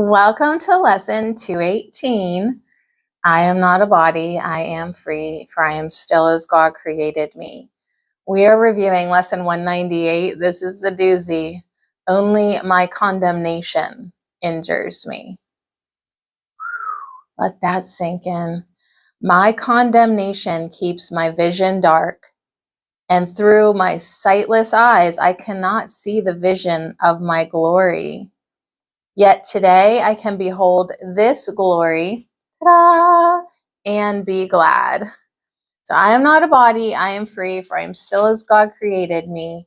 Welcome to lesson 218. I am not a body, I am free, for I am still as God created me. We are reviewing lesson 198. This is a doozy. Only my condemnation injures me. Let that sink in. My condemnation keeps my vision dark, and through my sightless eyes, I cannot see the vision of my glory. Yet today I can behold this glory, ta-da, and be glad. So I am not a body, I am free, for I am still as God created me.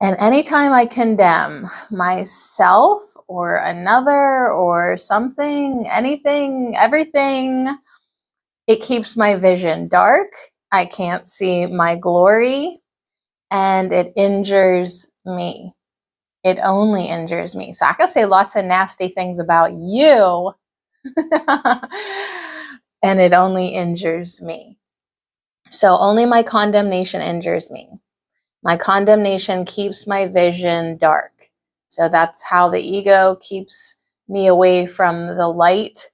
And anytime I condemn myself or another or something, anything, everything, it keeps my vision dark. I can't see my glory, and it injures me. It only injures me. So I can say lots of nasty things about you, and it only injures me. So only my condemnation injures me. My condemnation keeps my vision dark. So that's how the ego keeps me away from the light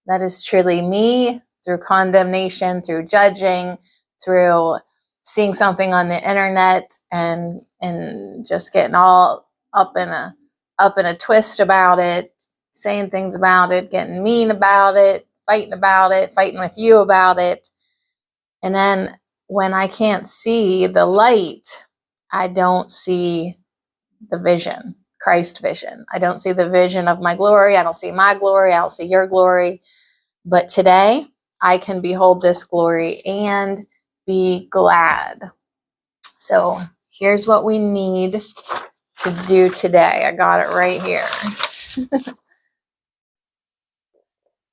that is truly me, through condemnation, through judging, through seeing something on the internet and just getting all up in a twist about it, saying things about it, getting mean about it, fighting with you about it. And then when I can't see the light, I don't see the vision, Christ vision. I don't see the vision of my glory. I don't see my glory. I don't see your glory. But today I can behold this glory and be glad. So here's what we need to do today. I got it right here.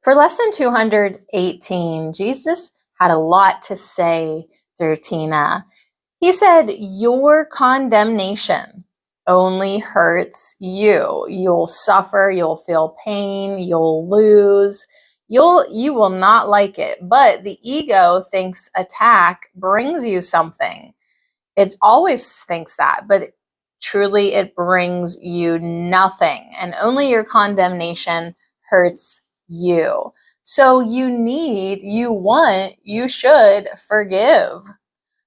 For lesson 218, Jesus had a lot to say through Tina. He said, your condemnation only hurts you. You'll suffer, you'll feel pain, you'll lose, you will not like it. But the ego thinks attack brings you something. It always thinks that, but truly it brings you nothing, and only your condemnation hurts you. So you should forgive,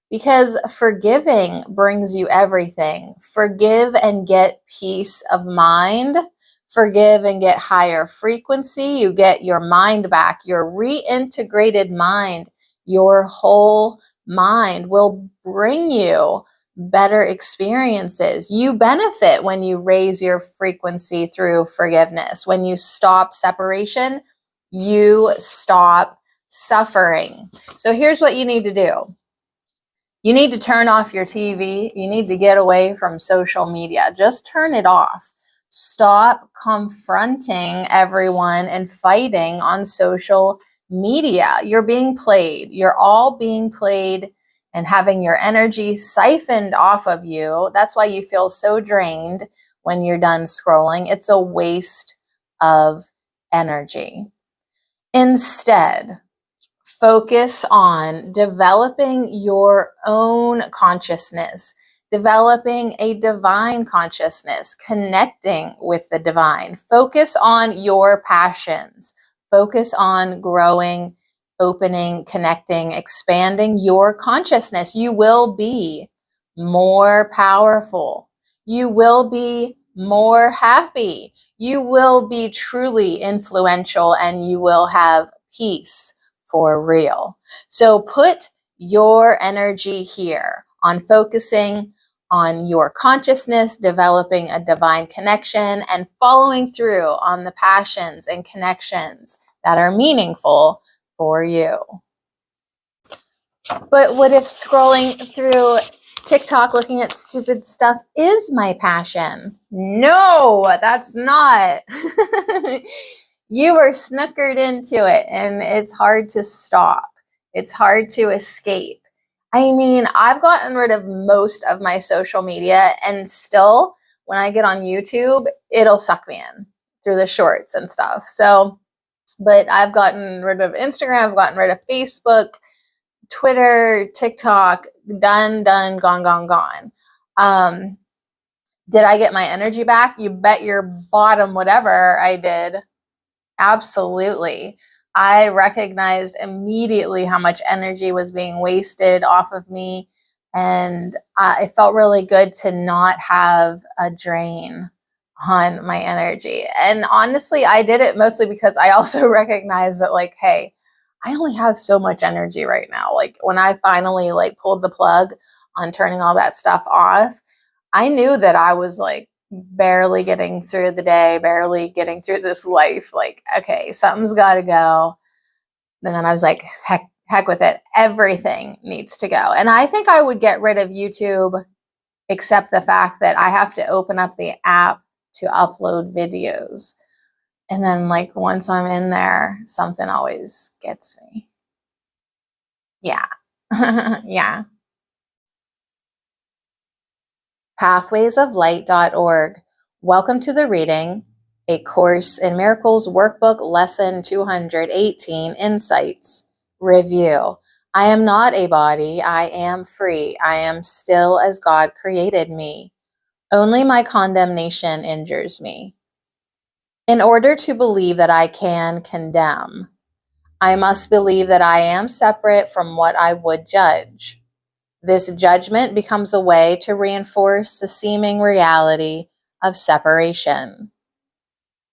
because forgiving brings you everything. Forgive and get peace of mind. Forgive and get higher frequency. You get your mind back, your reintegrated mind. Your whole mind will bring you better experiences. You benefit when you raise your frequency through forgiveness. When you stop separation, you stop suffering. So here's what you need to do. You need to turn off your TV. You need to get away from social media. Just turn it off. Stop confronting everyone and fighting on social media. You're being played. You're all being played and having your energy siphoned off of you. That's why you feel so drained when you're done scrolling. It's a waste of energy. Instead, focus on developing your own consciousness, developing a divine consciousness, connecting with the divine. Focus on your passions. Focus on growing, opening, connecting, expanding your consciousness. You will be more powerful. You will be more happy. You will be truly influential, and you will have peace for real. So put your energy here on focusing on your consciousness, developing a divine connection, and following through on the passions and connections that are meaningful for you. But what if scrolling through TikTok looking at stupid stuff is my passion? No, that's not. You are snookered into it, and it's hard to stop. It's hard to escape. I mean, I've gotten rid of most of my social media, and still, when I get on YouTube, it'll suck me in through the shorts and stuff. So, but I've gotten rid of Instagram, I've gotten rid of Facebook, Twitter, TikTok, done, gone. Did I get my energy back? You bet your bottom whatever I did. Absolutely. I recognized immediately how much energy was being wasted off of me. And it felt really good to not have a drain on my energy. And honestly, I did it mostly because I also recognized that, like, hey, I only have so much energy right now. Like, when I finally like pulled the plug on turning all that stuff off, I knew that I was like barely getting through the day, barely getting through this life. Like, okay, something's got to go. And then I was like, heck with it. Everything needs to go. And I think I would get rid of YouTube, except the fact that I have to open up the app to upload videos. And then, like, once I'm in there, something always gets me. Yeah. Yeah. Pathwaysoflight.org. Welcome to the reading, A Course in Miracles Workbook Lesson 218, Insights. Review. I am not a body. I am free. I am still as God created me. Only my condemnation injures me. In order to believe that I can condemn, I must believe that I am separate from what I would judge. This judgment becomes a way to reinforce the seeming reality of separation.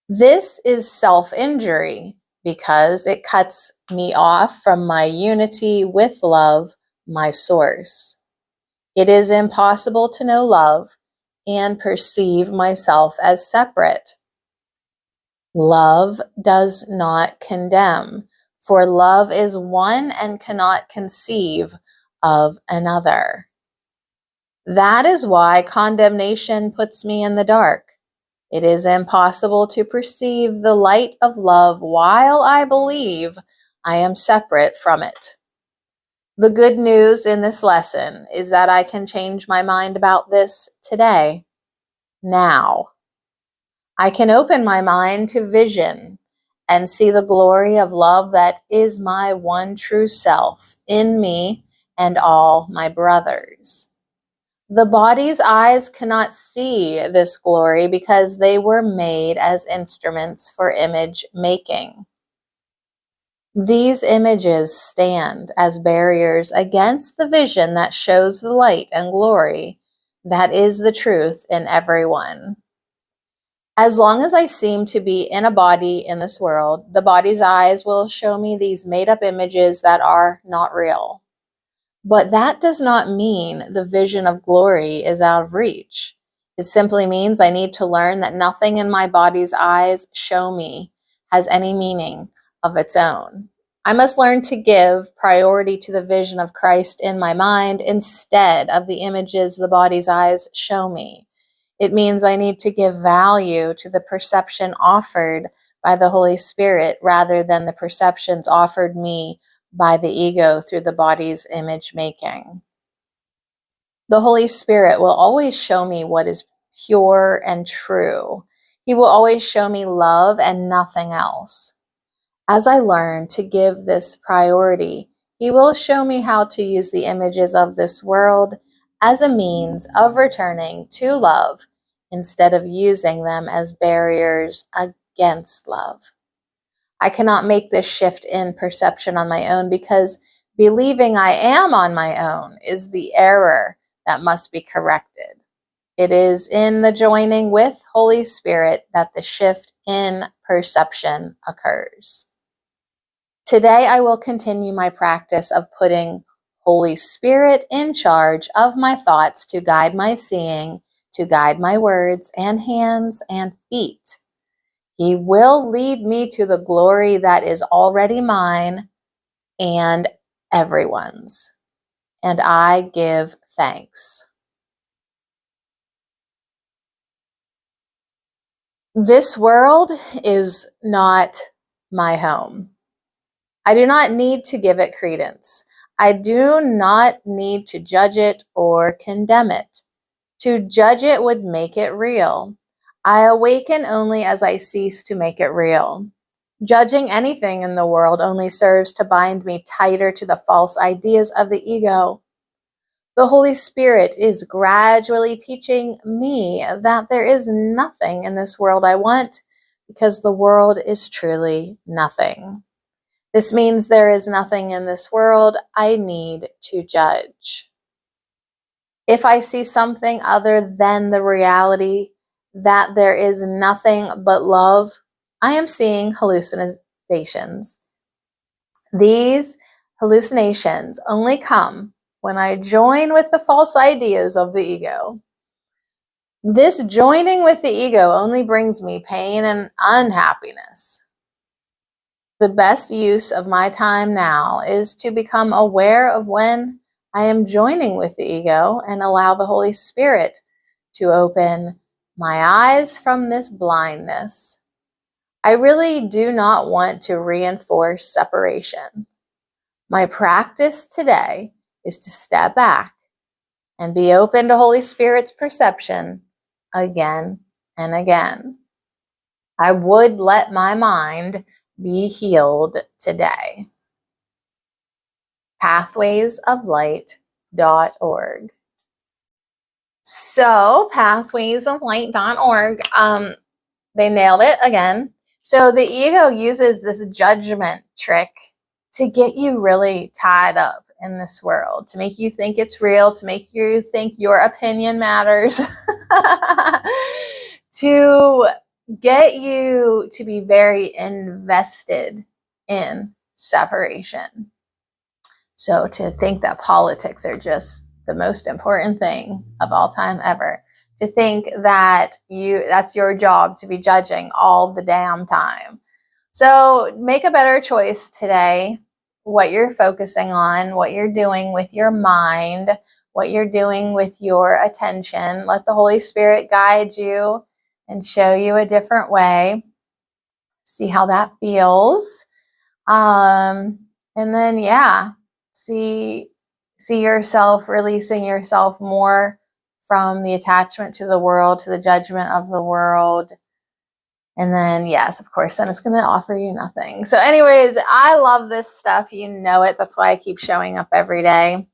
This is self-injury because it cuts me off from my unity with love, my source. It is impossible to know love and perceive myself as separate. Love does not condemn, for love is one and cannot conceive of another. That is why condemnation puts me in the dark. It is impossible to perceive the light of love while I believe I am separate from it. The good news in this lesson is that I can change my mind about this today, now. I can open my mind to vision and see the glory of love that is my one true self in me and all my brothers. The body's eyes cannot see this glory because they were made as instruments for image making. These images stand as barriers against the vision that shows the light and glory that is the truth in everyone. As long as I seem to be in a body in this world, the body's eyes will show me these made-up images that are not real. But that does not mean the vision of glory is out of reach. It simply means I need to learn that nothing in my body's eyes show me has any meaning of its own. I must learn to give priority to the vision of Christ in my mind instead of the images the body's eyes show me. It means I need to give value to the perception offered by the Holy Spirit rather than the perceptions offered me by the ego through the body's image making. The Holy Spirit will always show me what is pure and true. He will always show me love and nothing else. As I learn to give this priority, He will show me how to use the images of this world as a means of returning to love instead of using them as barriers against love. I cannot make this shift in perception on my own because believing I am on my own is the error that must be corrected. It is in the joining with Holy Spirit that the shift in perception occurs. Today, I will continue my practice of putting Holy Spirit in charge of my thoughts to guide my seeing, to guide my words and hands and feet. He will lead me to the glory that is already mine and everyone's. And I give thanks. This world is not my home. I do not need to give it credence. I do not need to judge it or condemn it. To judge it would make it real. I awaken only as I cease to make it real. Judging anything in the world only serves to bind me tighter to the false ideas of the ego. The Holy Spirit is gradually teaching me that there is nothing in this world I want, because the world is truly nothing. This means there is nothing in this world I need to judge. If I see something other than the reality that there is nothing but love, I am seeing hallucinations. These hallucinations only come when I join with the false ideas of the ego. This joining with the ego only brings me pain and unhappiness. The best use of my time now is to become aware of when I am joining with the ego and allow the Holy Spirit to open my eyes from this blindness. I really do not want to reinforce separation. My practice today is to step back and be open to Holy Spirit's perception again and again. I would let my mind be healed today. pathwaysoflight.org. So, pathwaysoflight.org, they nailed it again. So the ego uses this judgment trick to get you really tied up in this world, to make you think it's real, to make you think your opinion matters, to get you to be very invested in separation. So to think that politics are just the most important thing of all time ever, to think that that's your job to be judging all the damn time. So make a better choice today, what you're focusing on, what you're doing with your mind, what you're doing with your attention. Let the Holy Spirit guide you and show you a different way. See how that feels. And then, yeah, see yourself releasing yourself more from the attachment to the world, to the judgment of the world. And then, yes, of course, then it's going to offer you nothing. So anyways, I love this stuff. You know it. That's why I keep showing up every day.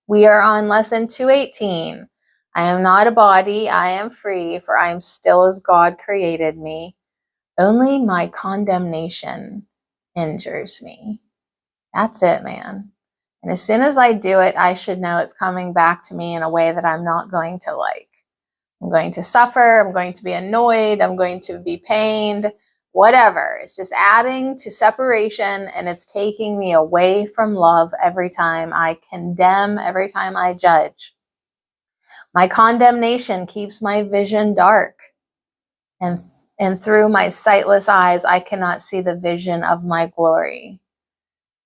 We are on lesson 218. I am not a body. I am free, for I am still as God created me. Only my condemnation injures me. That's it, man. And as soon as I do it, I should know it's coming back to me in a way that I'm not going to like. I'm going to suffer. I'm going to be annoyed. I'm going to be pained, whatever. It's just adding to separation, and it's taking me away from love every time I condemn, every time I judge. My condemnation keeps my vision dark, and through my sightless eyes, I cannot see the vision of my glory.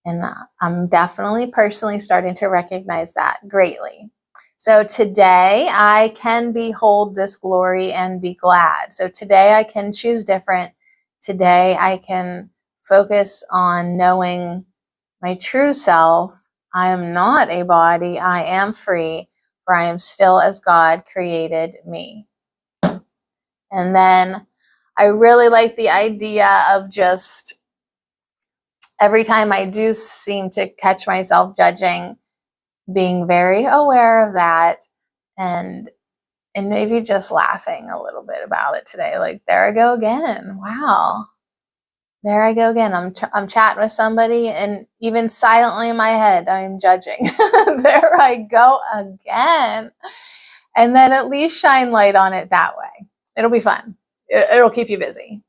And I'm definitely personally starting to recognize that greatly. So today I can behold this glory and be glad. So today I can choose different. Today I can focus on knowing my true self. I am not a body. I am free, for I am still as God created me. And then I really like the idea of just every time I do seem to catch myself judging, being very aware of that, and maybe just laughing a little bit about it today. Like, there I go again. Wow. There I go again. I'm chatting with somebody, and even silently in my head, I'm judging. There I go again. And then at least shine light on it that way. It'll be fun. It'll keep you busy.